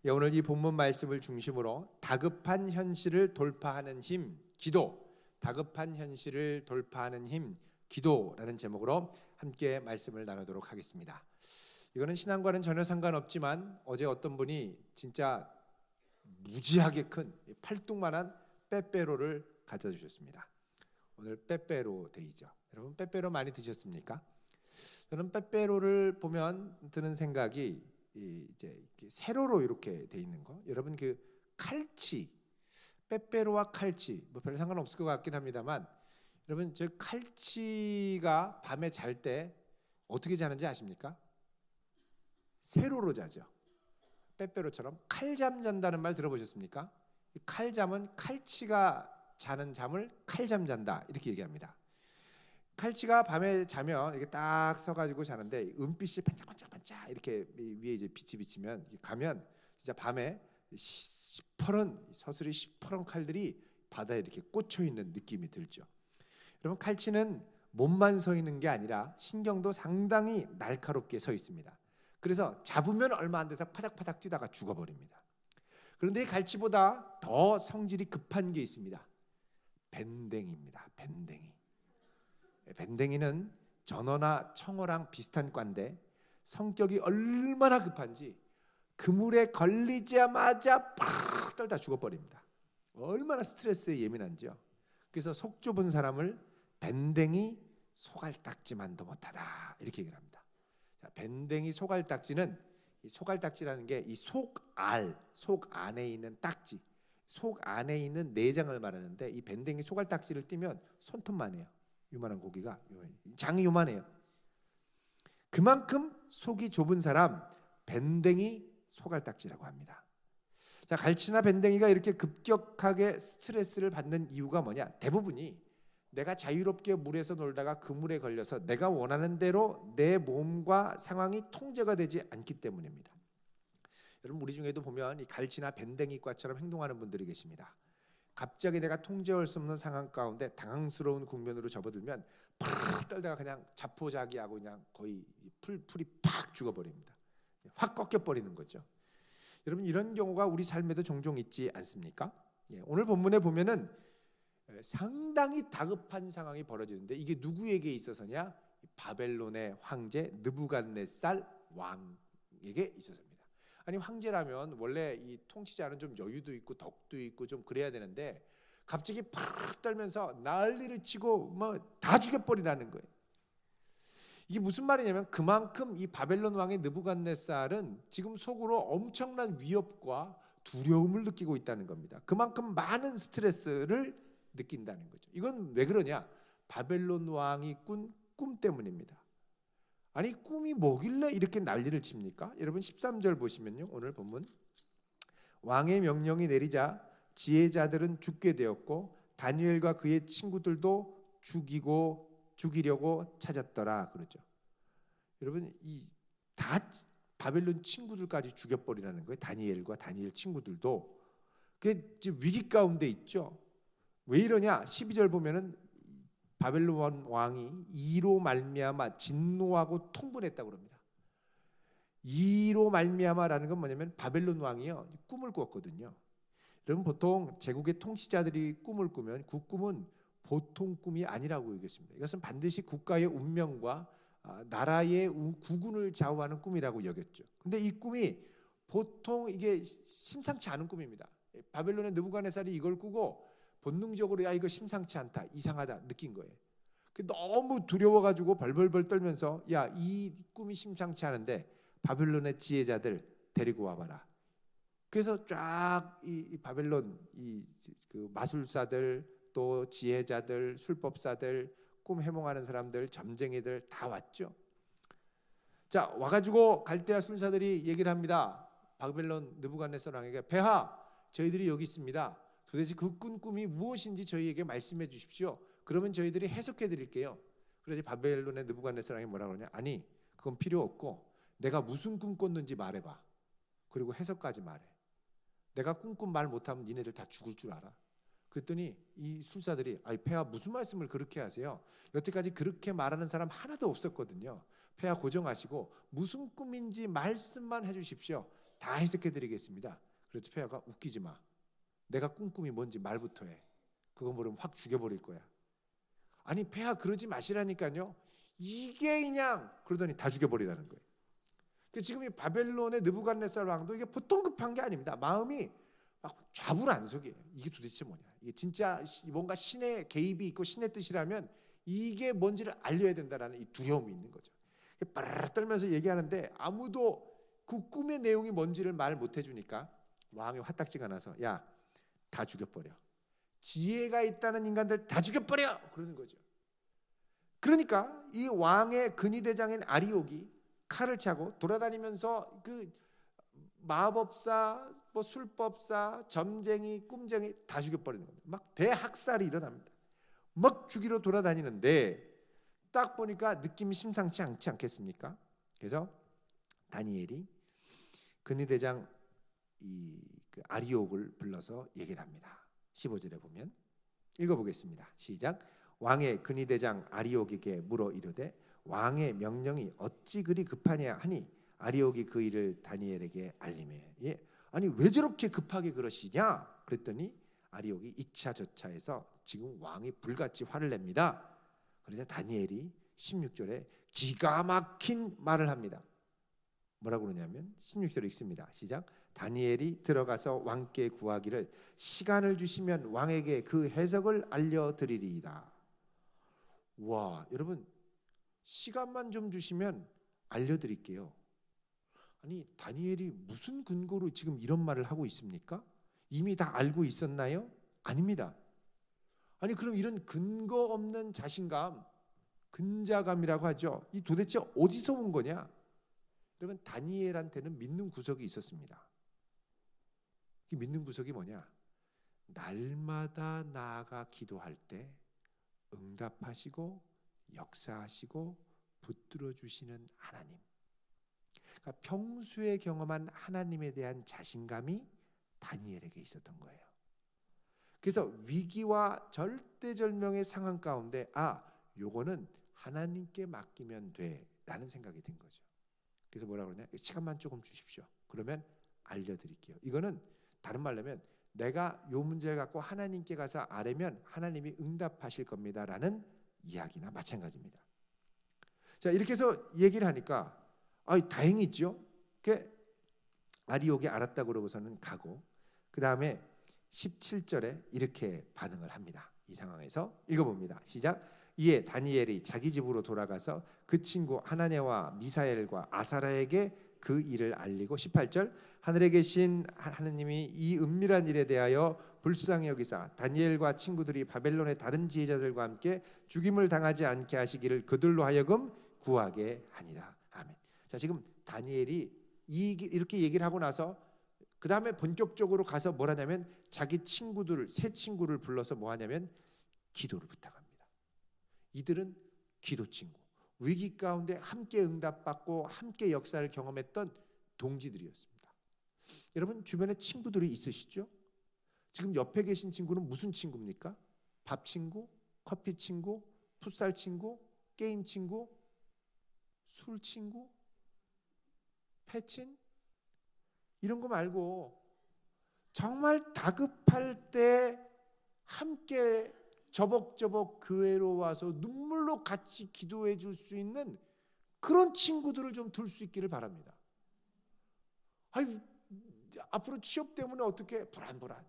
오늘 이 본문 말씀을 중심으로 다급한 현실을 돌파하는 힘, 기도, 다급한 현실을 돌파하는 힘, 기도라는 제목으로 함께 말씀을 나누도록 하겠습니다. 이거는 신앙과는 전혀 상관없지만 어제 어떤 분이 진짜 무지하게 큰 팔뚝만한 빼빼로를 가져다 주셨습니다. 오늘 빼빼로 데이죠. 여러분 빼빼로 많이 드셨습니까? 저는 빼빼로를 보면 드는 생각이 이제 세로로 이렇게 돼 있는 거. 여러분 그 칼치, 빼빼로와 칼치 뭐 별 상관없을 것 같긴 합니다만, 여러분 저 칼치가 밤에 잘 때 어떻게 자는지 아십니까? 세로로 자죠. 빼빼로처럼 칼잠 잔다는 말 들어보셨습니까? 칼잠은 칼치가 자는 잠을 칼잠 잔다 이렇게 얘기합니다. 칼치가 밤에 자면 이렇게 딱 서가지고 자는데 은빛이 반짝반짝반짝 이렇게 위에 이제 빛이 비치면 가면 진짜 밤에 시퍼런 서슬이 시퍼런 칼들이 바다에 이렇게 꽂혀 있는 느낌이 들죠. 여러분 칼치는 몸만 서 있는 게 아니라 신경도 상당히 날카롭게 서 있습니다. 그래서 잡으면 얼마 안 돼서 파닥파닥 뛰다가 죽어버립니다. 그런데 이 칼치보다 더 성질이 급한 게 있습니다. 밴댕이입니다. 밴댕이. 밴댕이는 전어나 청어랑 비슷한 과인데 성격이 얼마나 급한지 그물에 걸리자마자 팍 떨다 죽어버립니다. 얼마나 스트레스에 예민한지요. 그래서 속 좁은 사람을 밴댕이 소갈딱지만도 못하다 이렇게 얘기를 합니다. 자, 밴댕이 소갈딱지는 이 소갈딱지라는 게 이 속알, 속 안에 있는 딱지, 속 안에 있는 내장을 말하는데 이 밴댕이 소갈딱지를 띄면 손톱만 해요. 요만한 고기가 장이 요만해요. 그만큼 속이 좁은 사람 밴댕이 소갈딱지라고 합니다. 자, 갈치나 밴댕이가 이렇게 급격하게 스트레스를 받는 이유가 뭐냐? 대부분이 내가 자유롭게 물에서 놀다가 그물에 걸려서 내가 원하는 대로 내 몸과 상황이 통제가 되지 않기 때문입니다. 여러분 우리 중에도 보면 이 갈치나 밴댕이과처럼 행동하는 분들이 계십니다. 갑자기 내가 통제할 수 없는 상황 가운데 당황스러운 국면으로 접어들면 팍 떨다가 그냥 자포자기하고 그냥 거의 풀이 팍 죽어버립니다. 확 꺾여버리는 거죠. 여러분 이런 경우가 우리 삶에도 종종 있지 않습니까? 오늘 본문에 보면은 상당히 다급한 상황이 벌어지는데 이게 누구에게 있어서냐? 바벨론의 황제 느부갓네살 왕에게 있어서입니다. 아니 황제라면 원래 이 통치자는 좀 여유도 있고 덕도 있고 좀 그래야 되는데 갑자기 팍 떨면서 난리를 치고 뭐 다 죽여버리라는 거예요. 이게 무슨 말이냐면 그만큼 이 바벨론 왕의 느부갓네살은 지금 속으로 엄청난 위협과 두려움을 느끼고 있다는 겁니다. 그만큼 많은 스트레스를 느낀다는 거죠. 이건 왜 그러냐? 바벨론 왕이 꾼 꿈 때문입니다. 아니 꿈이 뭐길래 이렇게 난리를 칩니까? 여러분 13절 보시면요. 오늘 본문 왕의 명령이 내리자 지혜자들은 죽게 되었고 다니엘과 그의 친구들도 죽이려고 찾았더라 그러죠. 여러분 이 다 바벨론 친구들까지 죽여버리라는 거예요. 다니엘과 다니엘 친구들도. 그게 지금 위기 가운데 있죠. 왜 이러냐? 12절 보면은 바벨론 왕이 이로 말미암아 진노하고 통분했다고 합니다. 이로 말미암아라는 건 뭐냐면 바벨론 왕이요 꿈을 꾸었거든요. 여러분 보통 제국의 통치자들이 꿈을 꾸면 그 꿈은 보통 꿈이 아니라고 여겼습니다. 이것은 반드시 국가의 운명과 나라의 국운을 좌우하는 꿈이라고 여겼죠. 근데 이 꿈이 보통 이게 심상치 않은 꿈입니다. 바벨론의 느부갓네살이 이걸 꾸고 본능적으로 야 이거 심상치 않다, 이상하다 느낀 거예요. 너무 두려워가지고 벌벌벌 떨면서 야 이 꿈이 심상치 않은데 바벨론의 지혜자들 데리고 와봐라. 그래서 쫙 이 바벨론 그 마술사들 또 지혜자들 술법사들 꿈 해몽하는 사람들 점쟁이들 다 왔죠. 자 와가지고 갈대아 술사들이 얘기를 합니다. 바벨론 느부갓네살 왕에게 폐하 저희들이 여기 있습니다. 도대체 그 꾼 꿈이 무엇인지 저희에게 말씀해 주십시오. 그러면 저희들이 해석해 드릴게요. 그래서 바벨론의 느부갓네살 왕이 뭐라고 그러냐? 아니 그건 필요 없고 내가 무슨 꿈 꿨는지 말해봐. 그리고 해석까지 말해. 내가 꿈꾼 말 못하면 니네들 다 죽을 줄 알아. 그랬더니 이 술사들이 아이 폐하 무슨 말씀을 그렇게 하세요? 여태까지 그렇게 말하는 사람 하나도 없었거든요. 폐하 고정하시고 무슨 꿈인지 말씀만 해주십시오. 다 해석해 드리겠습니다. 그래서 폐하가 웃기지 마. 내가 꾼 꿈이 뭔지 말부터 해. 그거 모르면 확 죽여버릴 거야. 아니 폐하 그러지 마시라니까요. 이게 그냥 그러더니 다 죽여버리라는 거예요. 지금 이 바벨론의 느부갓네살 왕도 이게 보통 급한 게 아닙니다. 마음이 막 좌불안석이에요. 이게 도대체 뭐냐? 이게 진짜 뭔가 신의 개입이 있고 신의 뜻이라면 이게 뭔지를 알려야 된다라는 이 두려움이 있는 거죠. 빠르르 떨면서 얘기하는데 아무도 그 꿈의 내용이 뭔지를 말 못 해주니까 왕이 화딱지가 나서 야, 다 죽여버려. 지혜가 있다는 인간들 다 죽여버려. 그러는 거죠. 그러니까 이 왕의 근위대장인 아리옥이 칼을 차고 돌아다니면서 그 마법사, 뭐 술법사, 점쟁이, 꿈쟁이 다 죽여버리는 겁니다. 막 대학살이 일어납니다. 막 죽이러 돌아다니는데 딱 보니까 느낌이 심상치 않지 않겠습니까? 그래서 다니엘이 근위대장 그 아리옥을 불러서 얘기를 합니다. 15절에 보면 읽어보겠습니다. 시작. 왕의 근위대장 아리옥에게 물어 이르되 왕의 명령이 어찌 그리 급하냐 하니 아리옥이 그 일을 다니엘에게 알리매. 아니 왜 저렇게 급하게 그러시냐? 그랬더니 아리옥이 이차 저차해서 지금 왕이 불같이 화를 냅니다. 그래서 다니엘이 16절에 기가 막힌 말을 합니다. 뭐라고 그러냐면 16절에 읽습니다. 시작. 다니엘이 들어가서 왕께 구하기를 시간을 주시면 왕에게 그 해석을 알려드리리이다. 와, 여러분 시간만 좀 주시면 알려드릴게요. 아니 다니엘이 무슨 근거로 지금 이런 말을 하고 있습니까? 이미 다 알고 있었나요? 아닙니다. 아니 그럼 이런 근거 없는 자신감, 근자감이라고 하죠. 이 도대체 어디서 온 거냐? 여러분 다니엘한테는 믿는 구석이 있었습니다. 이 믿는 구석이 뭐냐? 날마다 나아가 기도할 때 응답하시고 역사하시고 붙들어 주시는 하나님. 그러니까 평소에 경험한 하나님에 대한 자신감이 다니엘에게 있었던 거예요. 그래서 위기와 절대절명의 상황 가운데 요거는 하나님께 맡기면 돼라는 생각이 든 거죠. 그래서 뭐라고 그러냐? 시간만 조금 주십시오. 그러면 알려드릴게요. 이거는 다른 말로 하면 내가 요 문제를 갖고 하나님께 가서 아뢰면 하나님이 응답하실 겁니다라는 이야기나 마찬가지입니다. 자, 이렇게 해서 얘기를 하니까 다행히 있죠. 아리옥이 알았다 그러고서는 가고 그 다음에 17절에 이렇게 반응을 합니다. 이 상황에서 읽어봅니다. 시작. 이에 다니엘이 자기 집으로 돌아가서 그 친구 하나냐와 미사엘과 아사라에게 그 일을 알리고 18절 하늘에 계신 하나님이 이 은밀한 일에 대하여 불쌍히 여기사 다니엘과 친구들이 바벨론의 다른 지혜자들과 함께 죽임을 당하지 않게 하시기를 그들로 하여금 구하게 하니라. 아멘. 자, 지금 다니엘이 이렇게 얘기를 하고 나서 그 다음에 본격적으로 가서 뭘 하냐면 자기 친구들, 세 친구를 불러서 뭐 하냐면 기도를 부탁합니다. 이들은 기도 친구, 위기 가운데 함께 응답받고 함께 역사를 경험했던 동지들이었습니다. 여러분 주변에 친구들이 있으시죠? 지금 옆에 계신 친구는 무슨 친구입니까? 밥 친구, 커피 친구, 풋살 친구, 게임 친구, 술 친구, 패친? 이런 거 말고 정말 다급할 때 함께 저벅저벅 교회로 와서 눈물로 같이 기도해 줄 수 있는 그런 친구들을 좀 둘 수 있기를 바랍니다. 앞으로 취업 때문에 어떻게 불안불안.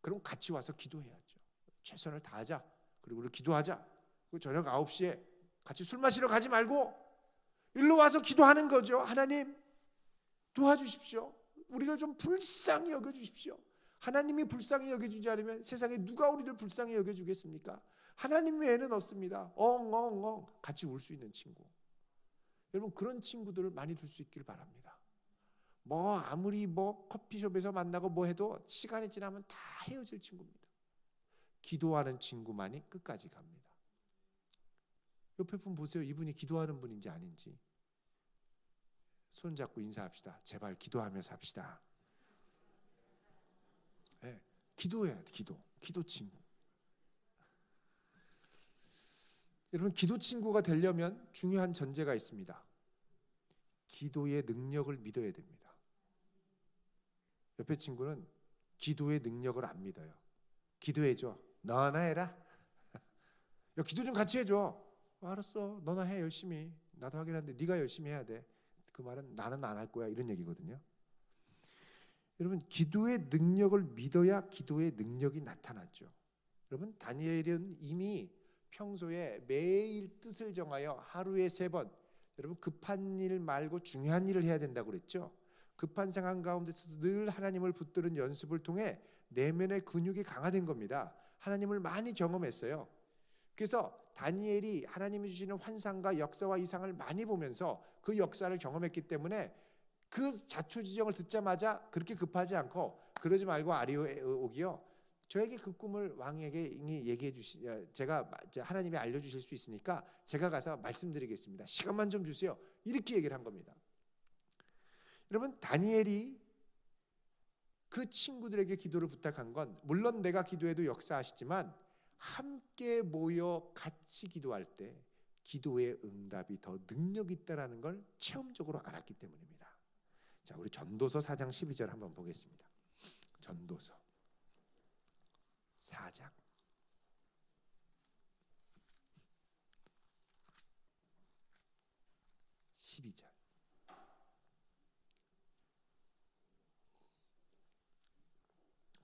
그럼 같이 와서 기도해야죠. 최선을 다하자. 그리고 우리 기도하자. 그리고 저녁 9시에 같이 술 마시러 가지 말고 일로 와서 기도하는 거죠. 하나님 도와주십시오. 우리를 좀 불쌍히 여겨주십시오. 하나님이 불쌍히 여겨주지 않으면 세상에 누가 우리를 불쌍히 여겨주겠습니까? 하나님 외에는 없습니다. 엉엉엉 같이 울 수 있는 친구. 여러분 그런 친구들을 많이 둘 수 있기를 바랍니다. 아무리 커피숍에서 만나고 뭐 해도 시간이 지나면 다 헤어질 친구입니다. 기도하는 친구만이 끝까지 갑니다. 옆에 분 보세요. 이분이 기도하는 분인지 아닌지. 손잡고 인사합시다. 제발 기도하면서 합시다. 네, 기도해야 돼. 기도 친구. 여러분 기도 친구가 되려면 중요한 전제가 있습니다. 기도의 능력을 믿어야 됩니다. 옆에 친구는 기도의 능력을 안 믿어요. 기도해줘. 너나 해라. 야, 기도 좀 같이 해줘. 알았어. 너나 해 열심히. 나도 하긴 한데 네가 열심히 해야 돼. 그 말은 나는 안 할 거야 이런 얘기거든요. 여러분 기도의 능력을 믿어야 기도의 능력이 나타났죠. 여러분 다니엘은 이미 평소에 매일 뜻을 정하여 하루에 3번 여러분 급한 일 말고 중요한 일을 해야 된다고 그랬죠. 급한 상황 가운데서도 늘 하나님을 붙드는 연습을 통해 내면의 근육이 강화된 겁니다. 하나님을 많이 경험했어요. 그래서 다니엘이 하나님이 주시는 환상과 역사와 이상을 많이 보면서 그 역사를 경험했기 때문에 그 자초지정을 듣자마자 그렇게 급하지 않고 그러지 말고 아리오기요. 저에게 그 꿈을 왕에게 얘기해 주시 제가 하나님이 알려주실 수 있으니까 제가 가서 말씀드리겠습니다. 시간만 좀 주세요. 이렇게 얘기를 한 겁니다. 여러분 다니엘이 그 친구들에게 기도를 부탁한 건 물론 내가 기도해도 역사하시지만 함께 모여 같이 기도할 때 기도의 응답이 더 능력 있다라는 걸 체험적으로 알았기 때문입니다. 자, 우리 전도서 4장 12절 한번 보겠습니다. 전도서 4장 12절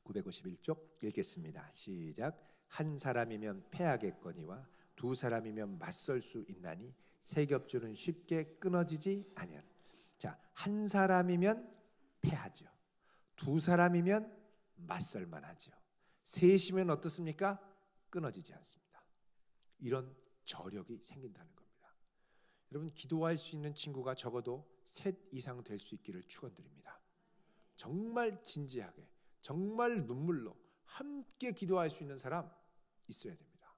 951쪽 읽겠습니다. 시작. 한 사람이면 패하겠거니와 두 사람이면 맞설 수 있나니 세 겹줄은 쉽게 끊어지지 아니하라. 자, 한 사람이면 패하죠. 두 사람이면 맞설만 하죠. 셋이면 어떻습니까? 끊어지지 않습니다. 이런 저력이 생긴다는 겁니다. 여러분 기도할 수 있는 친구가 적어도 3 이상 될 수 있기를 축원드립니다. 정말 진지하게 정말 눈물로 함께 기도할 수 있는 사람 있어야 됩니다.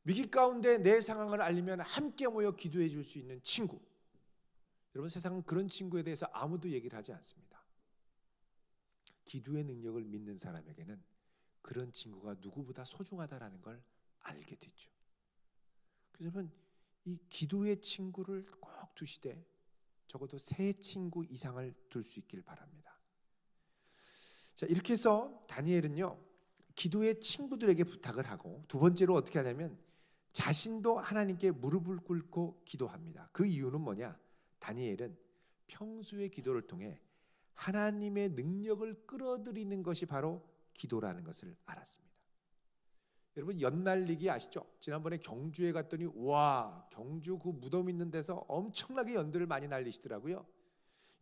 위기 가운데 내 상황을 알리면 함께 모여 기도해 줄 수 있는 친구. 여러분 세상은 그런 친구에 대해서 아무도 얘기를 하지 않습니다. 기도의 능력을 믿는 사람에게는 그런 친구가 누구보다 소중하다라는 걸 알게 되죠. 그래서 여러분 이 기도의 친구를 꼭 두시되 적어도 3 친구 이상을 둘 수 있길 바랍니다. 자, 이렇게 해서 다니엘은요 기도의 친구들에게 부탁을 하고 두 번째로 어떻게 하냐면 자신도 하나님께 무릎을 꿇고 기도합니다. 그 이유는 뭐냐? 다니엘은 평소의 기도를 통해 하나님의 능력을 끌어들이는 것이 바로 기도라는 것을 알았습니다. 여러분 연날리기 아시죠? 지난번에 경주에 갔더니 와 경주 그 무덤 있는 데서 엄청나게 연들을 많이 날리시더라고요.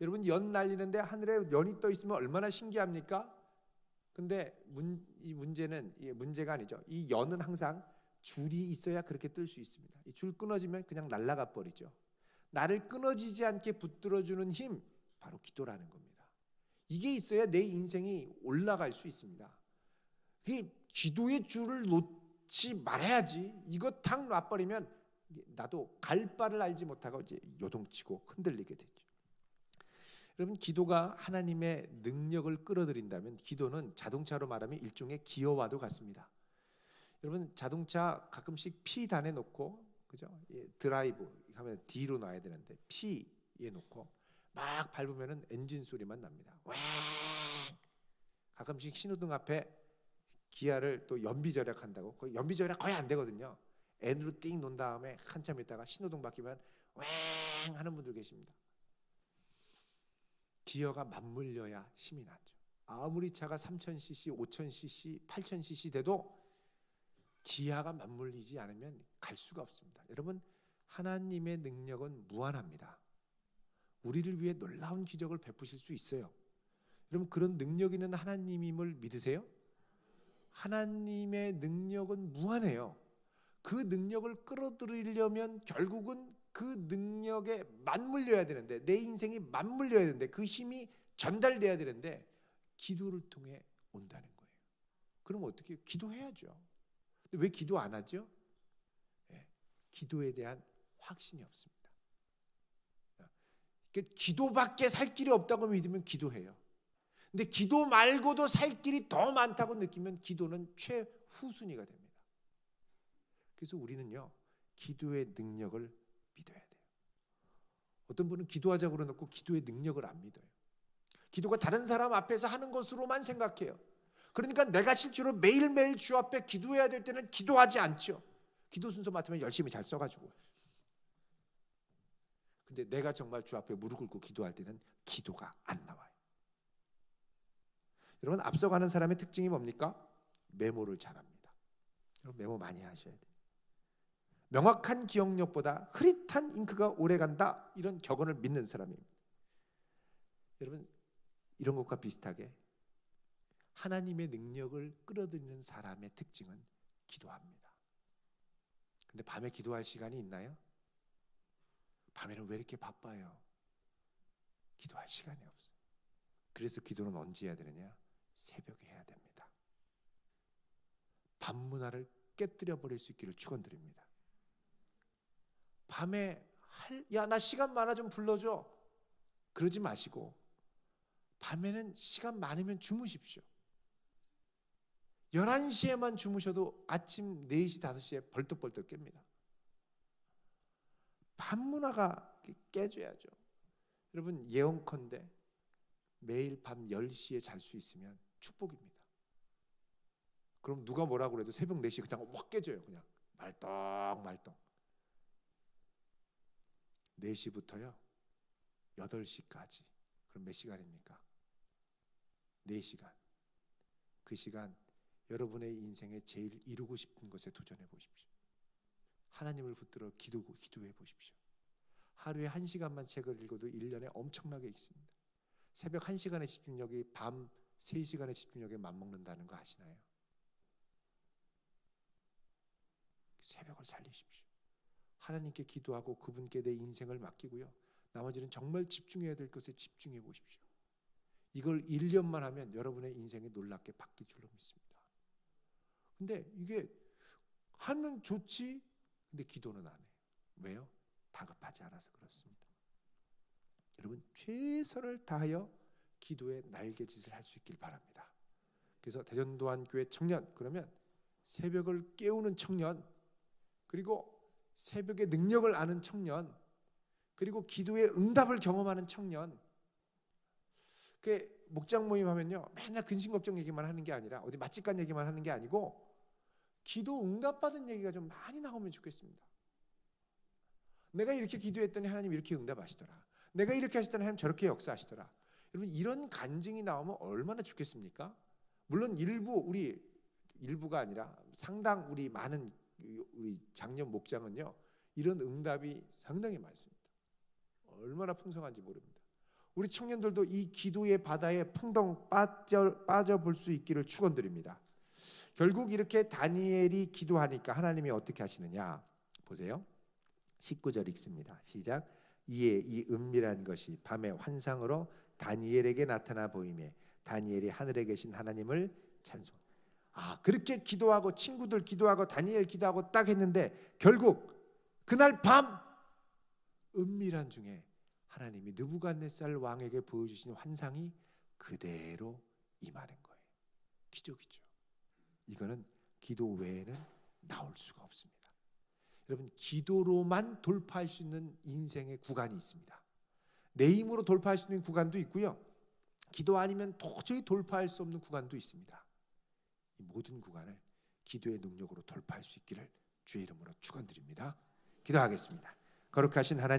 여러분 연 날리는데 하늘에 연이 떠 있으면 얼마나 신기합니까? 근데 이 문제가 아니죠. 이 연은 항상 줄이 있어야 그렇게 뜰 수 있습니다. 이 줄 끊어지면 그냥 날아가 버리죠. 나를 끊어지지 않게 붙들어주는 힘 바로 기도라는 겁니다. 이게 있어야 내 인생이 올라갈 수 있습니다. 그 기도의 줄을 놓지 말아야지. 이거 탁 놔버리면 나도 갈 바를 알지 못하고 이제 요동치고 흔들리게 되죠. 여러분 기도가 하나님의 능력을 끌어들인다면 기도는 자동차로 말하면 일종의 기어와도 같습니다. 여러분 자동차 가끔씩 P단에 놓고 그죠? 드라이브 하면 D로 놔야 되는데 P에 놓고 막 밟으면은 엔진 소리만 납니다. 왱! 가끔씩 신호등 앞에 기아를 또 연비 절약한다고 그 연비 절약 거의 안 되거든요. N으로 띵 놓은 다음에 한참 있다가 신호등 바뀌면 왱 하는 분들 계십니다. 기어가 맞물려야 힘이 나죠. 아무리 차가 3000cc, 5000cc, 8000cc 돼도 기아가 맞물리지 않으면 갈 수가 없습니다. 여러분 하나님의 능력은 무한합니다. 우리를 위해 놀라운 기적을 베푸실 수 있어요. 여러분 그런 능력 있는 하나님임을 믿으세요? 하나님의 능력은 무한해요. 그 능력을 끌어들이려면 결국은 그 능력에 맞물려야 되는데 내 인생이 맞물려야 되는데 그 힘이 전달돼야 되는데 기도를 통해 온다는 거예요. 그럼 어떻게 해요? 기도해야죠. 근데 왜 기도 안 하죠? 네, 기도에 대한 확신이 없습니다. 그러니까 기도밖에 살 길이 없다고 믿으면 기도해요. 근데 기도 말고도 살 길이 더 많다고 느끼면 기도는 최후순위가 됩니다. 그래서 우리는요 기도의 능력을 믿어야 돼요. 어떤 분은 기도하자고 그러놓고 기도의 능력을 안 믿어요. 기도가 다른 사람 앞에서 하는 것으로만 생각해요. 그러니까 내가 실제로 매일매일 주 앞에 기도해야 될 때는 기도하지 않죠. 기도 순서 맡으면 열심히 잘 써가지고. 근데 내가 정말 주 앞에 무릎 꿇고 기도할 때는 기도가 안 나와요. 여러분, 앞서가는 사람의 특징이 뭡니까? 메모를 잘합니다. 여러분, 메모 많이 하셔야 돼요. 명확한 기억력보다 흐릿한 잉크가 오래간다, 이런 격언을 믿는 사람입니다. 여러분, 이런 것과 비슷하게 하나님의 능력을 끌어들이는 사람의 특징은 기도합니다. 근데 밤에 기도할 시간이 있나요? 밤에는 왜 이렇게 바빠요? 기도할 시간이 없어요. 그래서 기도는 언제 해야 되느냐? 새벽에 해야 됩니다. 밤 문화를 깨뜨려 버릴 수 있기를 축원드립니다. 밤에 야, 나 시간 많아 좀 불러줘, 그러지 마시고 밤에는 시간 많으면 주무십시오. 11시에만 주무셔도 아침 4시, 5시에 벌떡벌떡 깹니다. 밤 문화가 깨져야죠. 여러분, 예언컨대 매일 밤 10시에 잘 수 있으면 축복입니다. 그럼 누가 뭐라고 그래도 새벽 4시 그냥 확 깨져요. 그냥 말똥말똥. 4시부터요 8시까지. 그럼 몇 시간입니까? 4시간. 그 시간 여러분의 인생에 제일 이루고 싶은 것에 도전해 보십시오. 하나님을 붙들어 기도해 보십시오. 하루에 1시간만 책을 읽어도 1년에 엄청나게 읽습니다. 새벽 1시간의 집중력이 밤 3시간의 집중력에 맞먹는다는 거 아시나요? 새벽을 살리십시오. 하나님께 기도하고 그분께 내 인생을 맡기고요, 나머지는 정말 집중해야 될 것에 집중해 보십시오. 이걸 1년만 하면 여러분의 인생이 놀랍게 바뀔 줄로 믿습니다. 근데 이게 하면 좋지, 근데 기도는 안 해요. 왜요? 다급하지 않아서 그렇습니다. 여러분, 최선을 다하여 기도의 날개짓을 할 수 있길 바랍니다. 그래서 대전도안교회 청년, 그러면 새벽을 깨우는 청년, 그리고 새벽의 능력을 아는 청년, 그리고 기도의 응답을 경험하는 청년. 그 목장 모임 하면요, 맨날 근심 걱정 얘기만 하는 게 아니라, 어디 맛집 간 얘기만 하는 게 아니고 기도 응답받은 얘기가 좀 많이 나오면 좋겠습니다. 내가 이렇게 기도했더니 하나님 이렇게 응답하시더라, 내가 이렇게 하시더니 하나님 저렇게 역사하시더라. 여러분, 이런 간증이 나오면 얼마나 좋겠습니까? 물론 일부가 아니라 상당 우리 많은 우리 장년 목장은요, 이런 응답이 상당히 많습니다. 얼마나 풍성한지 모릅니다. 우리 청년들도 이 기도의 바다에 풍덩 빠져볼 수 있기를 축원드립니다. 결국 이렇게 다니엘이 기도하니까 하나님이 어떻게 하시느냐 보세요. 19절 읽습니다. 시작. 이에 이 은밀한 것이 밤의 환상으로 다니엘에게 나타나 보이매 다니엘이 하늘에 계신 하나님을 찬송. 그렇게 기도하고 친구들 기도하고 다니엘 기도하고 딱 했는데 결국 그날 밤 은밀한 중에 하나님이 느부갓네살 왕에게 보여주신 환상이 그대로 임하는 거예요. 기적이죠. 이거는 기도 외에는 나올 수가 없습니다. 여러분, 기도로만 돌파할 수 있는 인생의 구간이 있습니다. 내 힘으로 돌파할 수 있는 구간도 있고요, 기도 아니면 도저히 돌파할 수 없는 구간도 있습니다. 이 모든 구간을 기도의 능력으로 돌파할 수 있기를 주의 이름으로 축원드립니다. 기도하겠습니다. 거룩하신 하나님,